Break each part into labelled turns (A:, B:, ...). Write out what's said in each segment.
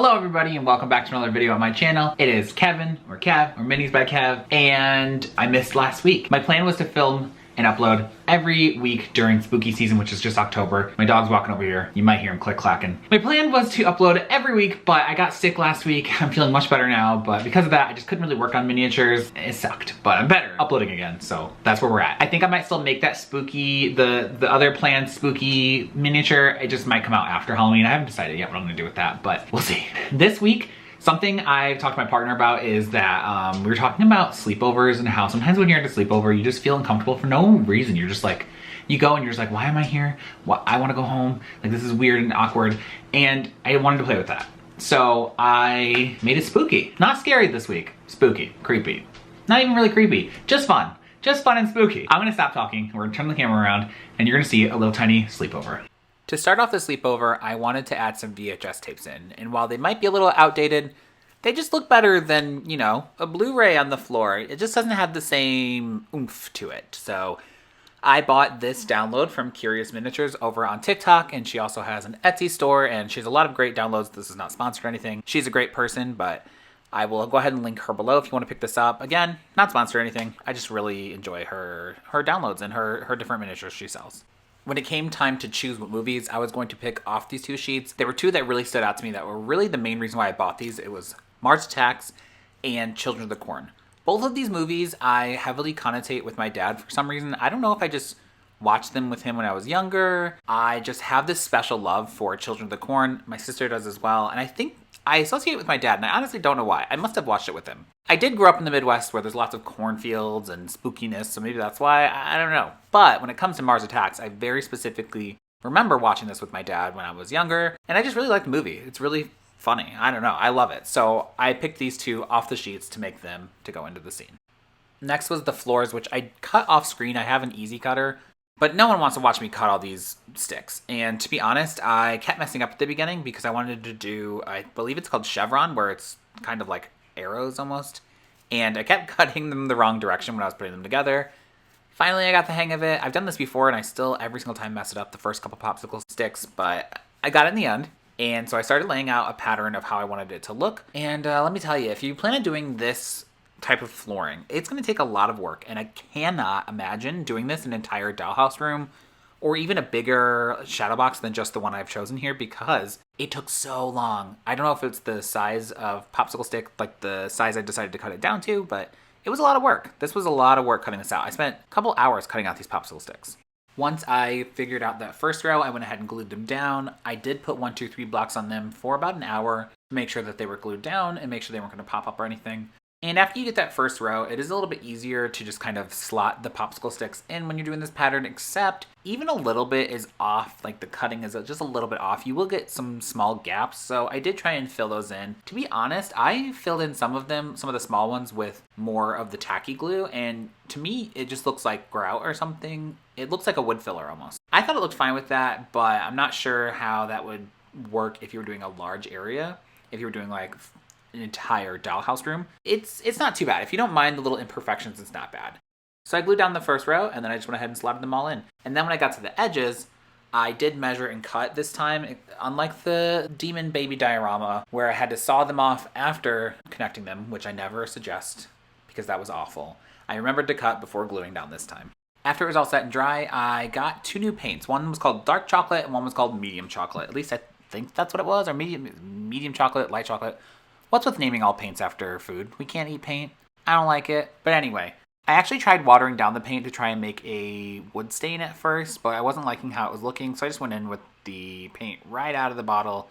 A: Hello everybody and welcome back to another video on my channel. It is Kevin, or Kev, or Minis by Kev, and I missed last week. My plan was to film and upload every week during spooky season, which is just October. My dog's walking over here. You might hear him click-clacking. My plan was to upload every week, but I got sick last week. I'm feeling much better now, but because of that, I just couldn't really work on miniatures. It sucked, but I'm better uploading again, so that's where we're at. I think I might still make that spooky, the other planned spooky miniature. It just might come out after Halloween. I haven't decided yet what I'm gonna do with that, but we'll see. This week, something I've talked to my partner about is that we were talking about sleepovers and how sometimes when you're at a sleepover, you just feel uncomfortable for no reason. You're just like, you go and you're just like, why am I here? I want to go home. Like, this is weird and awkward. And I wanted to play with that. So I made it spooky. Not scary this week. Spooky. Creepy. Not even really creepy. Just fun. Just fun and spooky. I'm gonna stop talking. We're gonna turn the camera around and you're gonna see a little tiny sleepover. To start off the sleepover, I wanted to add some VHS tapes in, and while they might be a little outdated, they just look better than, you know, a Blu-ray on the floor. It just doesn't have the same oomph to it. So I bought this download from Curious Miniatures over on TikTok, and she also has an Etsy store, and she has a lot of great downloads. This is not sponsored or anything. She's a great person, but I will go ahead and link her below if you want to pick this up. Again, not sponsored or anything. I just really enjoy her downloads and her different miniatures she sells. When it came time to choose what movies I was going to pick off these two sheets, there were two that really stood out to me that were really the main reason why I bought these. It was Mars Attacks and Children of the Corn. Both of these movies I heavily connotate with my dad for some reason. I don't know if I just watched them with him when I was younger. I just have this special love for Children of the Corn. My sister does as well, and I think I associate it with my dad, and I honestly don't know why. I must have watched it with him. I did grow up in the Midwest where there's lots of cornfields and spookiness, so maybe that's why. I don't know. But when it comes to Mars Attacks, I very specifically remember watching this with my dad when I was younger, and I just really like the movie. It's really funny. I don't know. I love it. So I picked these two off the sheets to make them to go into the scene. Next was the floors, which I cut off screen. I have an easy cutter, but no one wants to watch me cut all these sticks. And to be honest, I kept messing up at the beginning because I wanted to do, I believe it's called chevron, where it's kind of like arrows almost. And I kept cutting them the wrong direction when I was putting them together. Finally, I got the hang of it. I've done this before and I still every single time mess it up the first couple popsicle sticks, but I got it in the end. And so I started laying out a pattern of how I wanted it to look. And let me tell you, if you plan on doing this type of flooring, it's going to take a lot of work, and I cannot imagine doing this in an entire dollhouse room or even a bigger shadow box than just the one I've chosen here because it took so long. I don't know if it's the size of popsicle stick, like the size I decided to cut it down to, but it was a lot of work. This was a lot of work cutting this out. I spent a couple hours cutting out these popsicle sticks. Once I figured out that first row, I went ahead and glued them down. I did put 1, 2, 3 blocks on them for about an hour to make sure that they were glued down and make sure they weren't going to pop up or anything. And after you get that first row, it is a little bit easier to just kind of slot the popsicle sticks in when you're doing this pattern, except even a little bit is off, like the cutting is just a little bit off. You will get some small gaps, so I did try and fill those in. To be honest, I filled in some of them, some of the small ones, with more of the tacky glue, and to me, it just looks like grout or something. It looks like a wood filler almost. I thought it looked fine with that, but I'm not sure how that would work if you were doing a large area, if you were doing like an entire dollhouse room. It's not too bad. If you don't mind the little imperfections, it's not bad. So I glued down the first row, and then I just went ahead and slotted them all in. And then when I got to the edges, I did measure and cut this time, unlike the Demon Baby diorama, where I had to saw them off after connecting them, which I never suggest because that was awful. I remembered to cut before gluing down this time. After it was all set and dry, I got 2 new paints. One was called Dark Chocolate, and one was called Medium Chocolate. At least I think that's what it was, or medium chocolate, light chocolate. What's with naming all paints after food? We can't eat paint. I don't like it. But anyway, I actually tried watering down the paint to try and make a wood stain at first, but I wasn't liking how it was looking, so I just went in with the paint right out of the bottle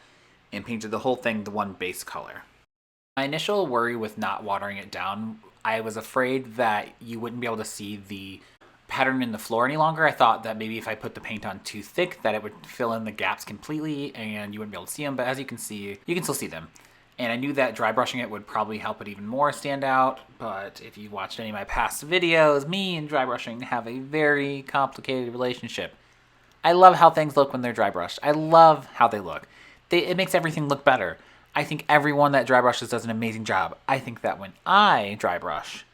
A: and painted the whole thing the one base color. My initial worry with not watering it down, I was afraid that you wouldn't be able to see the pattern in the floor any longer. I thought that maybe if I put the paint on too thick that it would fill in the gaps completely and you wouldn't be able to see them, but as you can see, you can still see them. And I knew that dry brushing it would probably help it even more stand out, but if you watched any of my past videos, me and dry brushing have a very complicated relationship. I love how things look when they're dry brushed. I love how they look. It makes everything look better. I think everyone that dry brushes does an amazing job. I think that when I dry brush,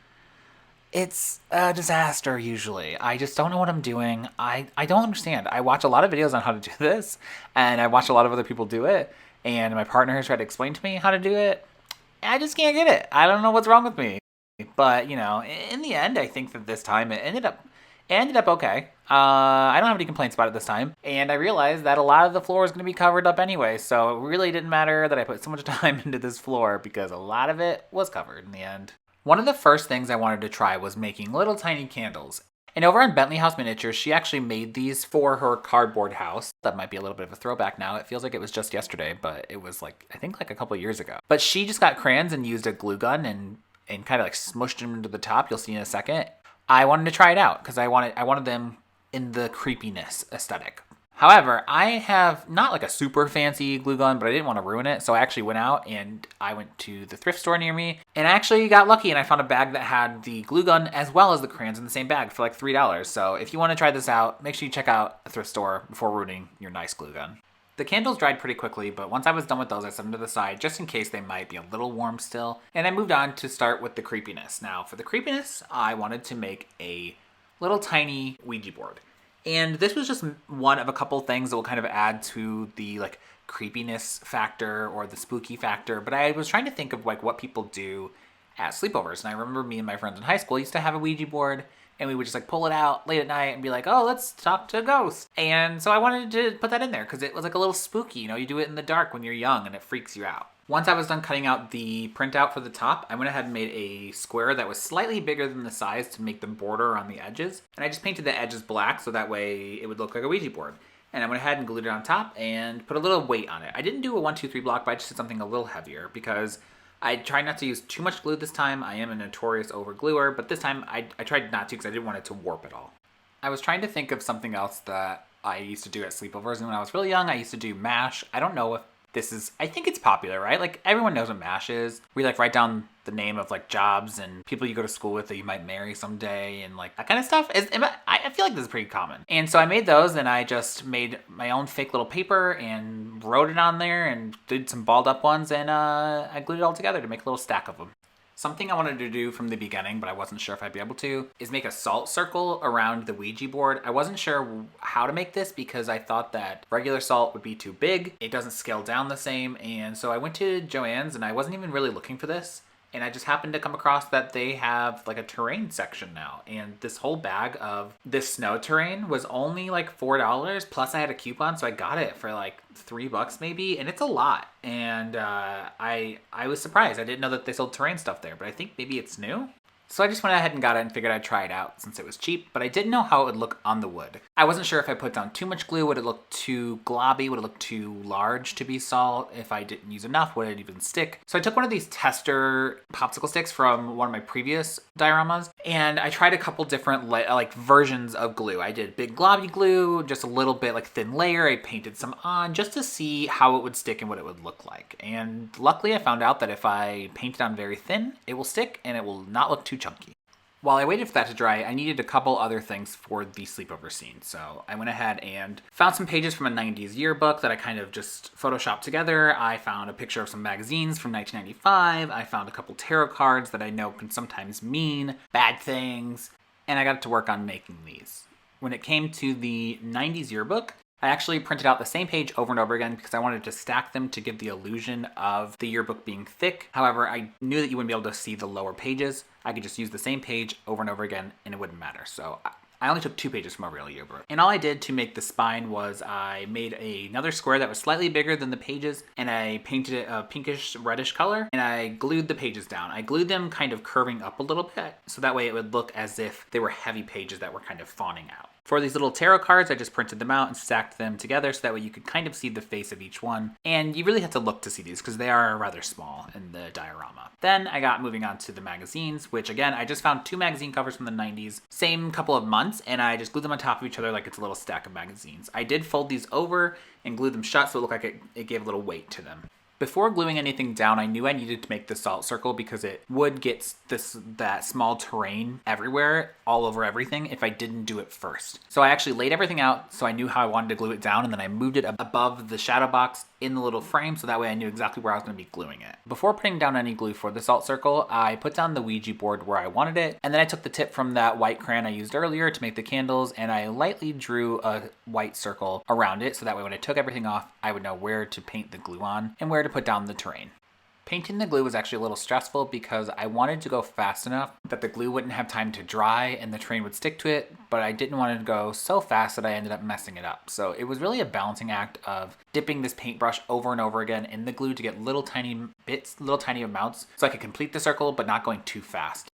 A: it's a disaster usually. I just don't know what I'm doing. I don't understand. I watch a lot of videos on how to do this, and I watch a lot of other people do it, And my partner has tried to explain to me how to do it. I just can't get it. I don't know what's wrong with me. But, you know, in the end, I think that this time it ended up okay. I don't have any complaints about it this time. And I realized that a lot of the floor is going to be covered up anyway. So it really didn't matter that I put so much time into this floor because a lot of it was covered in the end. One of the first things I wanted to try was making little tiny candles. And over on Bentley House Miniatures, she actually made these for her cardboard house. That might be a little bit of a throwback now. It feels like it was just yesterday, but it was like, I think like a couple of years ago. But she just got crayons and used a glue gun and kind of like smushed them into the top. You'll see in a second. I wanted to try it out because I wanted them in the creepiness aesthetic. However, I have not like a super fancy glue gun, but I didn't want to ruin it. So I actually went out and I went to the thrift store near me and I actually got lucky and I found a bag that had the glue gun as well as the crayons in the same bag for like $3. So if you want to try this out, make sure you check out a thrift store before ruining your nice glue gun. The candles dried pretty quickly, but once I was done with those, I set them to the side just in case they might be a little warm still. And I moved on to start with the creepiness. Now for the creepiness, I wanted to make a little tiny Ouija board. And this was just one of a couple things that will kind of add to the like creepiness factor or the spooky factor. But I was trying to think of like what people do at sleepovers. And I remember me and my friends in high school used to have a Ouija board and we would just like pull it out late at night and be like, oh, let's talk to ghosts. And so I wanted to put that in there because it was like a little spooky. You know, you do it in the dark when you're young and it freaks you out. Once I was done cutting out the printout for the top, I went ahead and made a square that was slightly bigger than the size to make the border on the edges. And I just painted the edges black so that way it would look like a Ouija board. And I went ahead and glued it on top and put a little weight on it. I didn't do a 1, 2, 3 block, but I just did something a little heavier because I tried not to use too much glue this time. I am a notorious overgluer, but this time I tried not to because I didn't want it to warp at all. I was trying to think of something else that I used to do at sleepovers. And when I was really young, I used to do MASH. I don't know if I think it's popular, right? Like everyone knows what MASH is. We like write down the name of like jobs and people you go to school with that you might marry someday and like that kind of stuff. I feel like this is pretty common. And so I made those and I just made my own fake little paper and wrote it on there and did some balled up ones and I glued it all together to make a little stack of them. Something I wanted to do from the beginning, but I wasn't sure if I'd be able to, is make a salt circle around the Ouija board. I wasn't sure how to make this because I thought that regular salt would be too big. It doesn't scale down the same. And so I went to Joann's and I wasn't even really looking for this. And I just happened to come across that they have like a terrain section now. And this whole bag of this snow terrain was only like $4. Plus I had a coupon, so I got it for like $3 maybe. And it's a lot. And I was surprised. I didn't know that they sold terrain stuff there, but I think maybe it's new. So I just went ahead and got it and figured I'd try it out since it was cheap, but I didn't know how it would look on the wood. I wasn't sure if I put down too much glue, would it look too globby, would it look too large to be salt? If I didn't use enough, would it even stick? So I took one of these tester popsicle sticks from one of my previous dioramas, and I tried a couple different like versions of glue. I did big globby glue, just a little bit like thin layer. I painted some on just to see how it would stick and what it would look like. And luckily I found out that if I paint it on very thin, it will stick and it will not look too chunky. While I waited for that to dry, I needed a couple other things for the sleepover scene. So I went ahead and found some pages from a 90s yearbook that I kind of just photoshopped together. I found a picture of some magazines from 1995. I found a couple tarot cards that I know can sometimes mean bad things. And I got to work on making these. When it came to the 90s yearbook, I actually printed out the same page over and over again because I wanted to stack them to give the illusion of the yearbook being thick. However, I knew that you wouldn't be able to see the lower pages. I could just use the same page over and over again and it wouldn't matter. So I only took 2 pages from a real yearbook. And all I did to make the spine was I made another square that was slightly bigger than the pages and I painted it a pinkish reddish color and I glued the pages down. I glued them kind of curving up a little bit so that way it would look as if they were heavy pages that were kind of fawning out. For these little tarot cards, I just printed them out and stacked them together so that way you could kind of see the face of each one. And you really have to look to see these because they are rather small in the diorama. Then I got moving on to the magazines, which again, I just found 2 magazine covers from the 90s, same couple of months, and I just glued them on top of each other like it's a little stack of magazines. I did fold these over and glue them shut so it looked like it gave a little weight to them. Before gluing anything down, I knew I needed to make the salt circle because it would get that small terrain everywhere, all over everything, if I didn't do it first. So I actually laid everything out so I knew how I wanted to glue it down, and then I moved it above the shadow box in the little frame so that way I knew exactly where I was going to be gluing it. Before putting down any glue for the salt circle, I put down the Ouija board where I wanted it, and then I took the tip from that white crayon I used earlier to make the candles, and I lightly drew a white circle around it so that way when I took everything off, I would know where to paint the glue on and where to put down the terrain. Painting the glue was actually a little stressful because I wanted to go fast enough that the glue wouldn't have time to dry and the terrain would stick to it, but I didn't want it to go so fast that I ended up messing it up. So it was really a balancing act of dipping this paintbrush over and over again in the glue to get little tiny bits, little tiny amounts, so I could complete the circle but not going too fast.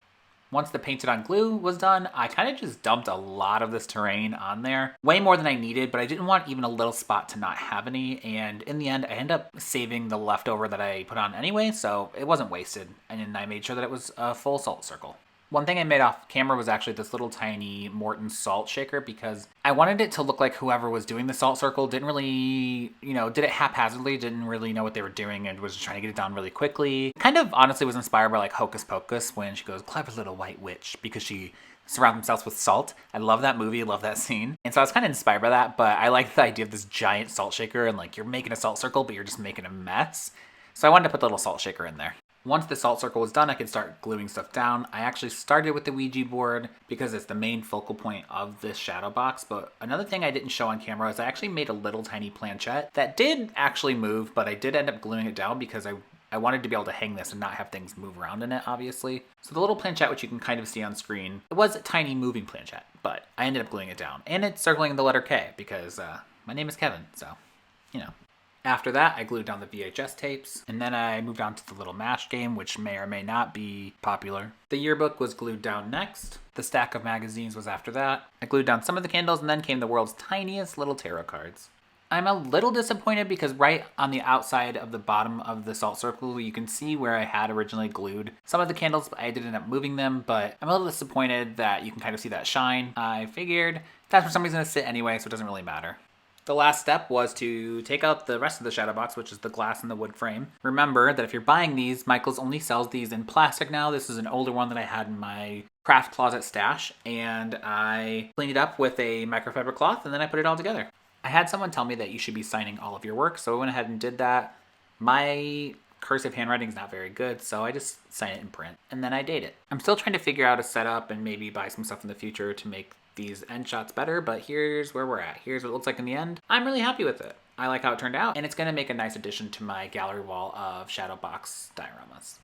A: Once the painted on glue was done, I kind of just dumped a lot of this terrain on there. Way more than I needed, but I didn't want even a little spot to not have any, and in the end, I ended up saving the leftover that I put on anyway, so it wasn't wasted, and I made sure that it was a full salt circle. One thing I made off camera was actually this little tiny Morton salt shaker because I wanted it to look like whoever was doing the salt circle didn't really, did it haphazardly, didn't really know what they were doing and was just trying to get it done really quickly. Kind of honestly was inspired by like Hocus Pocus when she goes, "Clever little white witch," because she surrounds themselves with salt. I love that movie, I love that scene. And so I was kind of inspired by that, but I like the idea of this giant salt shaker and like you're making a salt circle, but you're just making a mess. So I wanted to put the little salt shaker in there. Once the salt circle was done, I could start gluing stuff down. I actually started with the Ouija board because it's the main focal point of this shadow box. But another thing I didn't show on camera is I actually made a little tiny planchette that did actually move, but I did end up gluing it down because I wanted to be able to hang this and not have things move around in it, obviously. So the little planchette, which you can kind of see on screen, it was a tiny moving planchette, but I ended up gluing it down. And it's circling the letter K because my name is Kevin, so, After that, I glued down the VHS tapes, and then I moved on to the little MASH game, which may or may not be popular. The yearbook was glued down next. The stack of magazines was after that. I glued down some of the candles, and then came the world's tiniest little tarot cards. I'm a little disappointed because right on the outside of the bottom of the salt circle, you can see where I had originally glued some of the candles, but I did end up moving them, but I'm a little disappointed that you can kind of see that shine. I figured that's where somebody's gonna sit anyway, so it doesn't really matter. The last step was to take out the rest of the shadow box, which is the glass and the wood frame. Remember that if you're buying these, Michaels only sells these in plastic now. This is an older one that I had in my craft closet stash, and I cleaned it up with a microfiber cloth, and then I put it all together. I had someone tell me that you should be signing all of your work, so I went ahead and did that. My cursive handwriting is not very good, so I just sign it in print, and then I date it. I'm still trying to figure out a setup and maybe buy some stuff in the future to make these end shots better, but here's where we're at. Here's what it looks like in the end. I'm really happy with it. I like how it turned out, and it's gonna make a nice addition to my gallery wall of shadow box dioramas.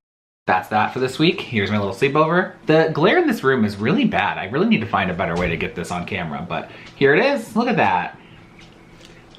A: That's that for this week. Here's my little sleepover. The glare in this room is really bad. I really need to find a better way to get this on camera, but here it is. Look at that.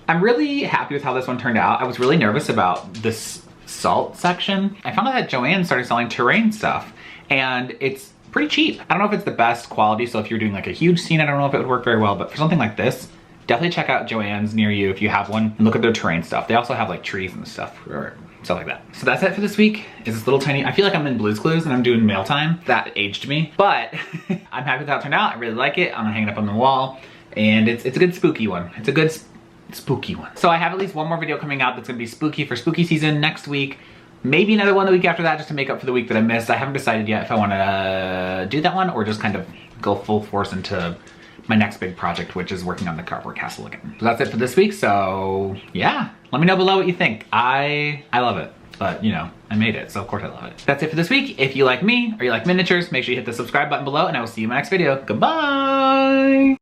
A: I'm really happy with how this one turned out. I was really nervous about this salt section. I found out that Joann started selling terrain stuff, and it's pretty cheap. I don't know if it's the best quality, so if you're doing like a huge scene, I don't know if it would work very well, but for something like this, definitely check out Joann's near you if you have one, and look at their terrain stuff. They also have like trees and stuff, or stuff like that. So that's it for this week. Is this little tiny, I feel like I'm in Blue's Clues and I'm doing mail time. That aged me, but I'm happy with how it turned out. I really like it. I'm gonna hang it up on the wall, and it's a good spooky one. It's a good spooky one. So I have at least one more video coming out that's gonna be spooky for spooky season next week. Maybe another one the week after that just to make up for the week that I missed. I haven't decided yet if I want to do that one or just kind of go full force into my next big project, which is working on the cardboard castle again. So that's it for this week. So yeah, let me know below what you think. I love it, but I made it, so of course I love it. That's it for this week. If you like me or you like miniatures, make sure you hit the subscribe button below, and I will see you in my next video. Goodbye.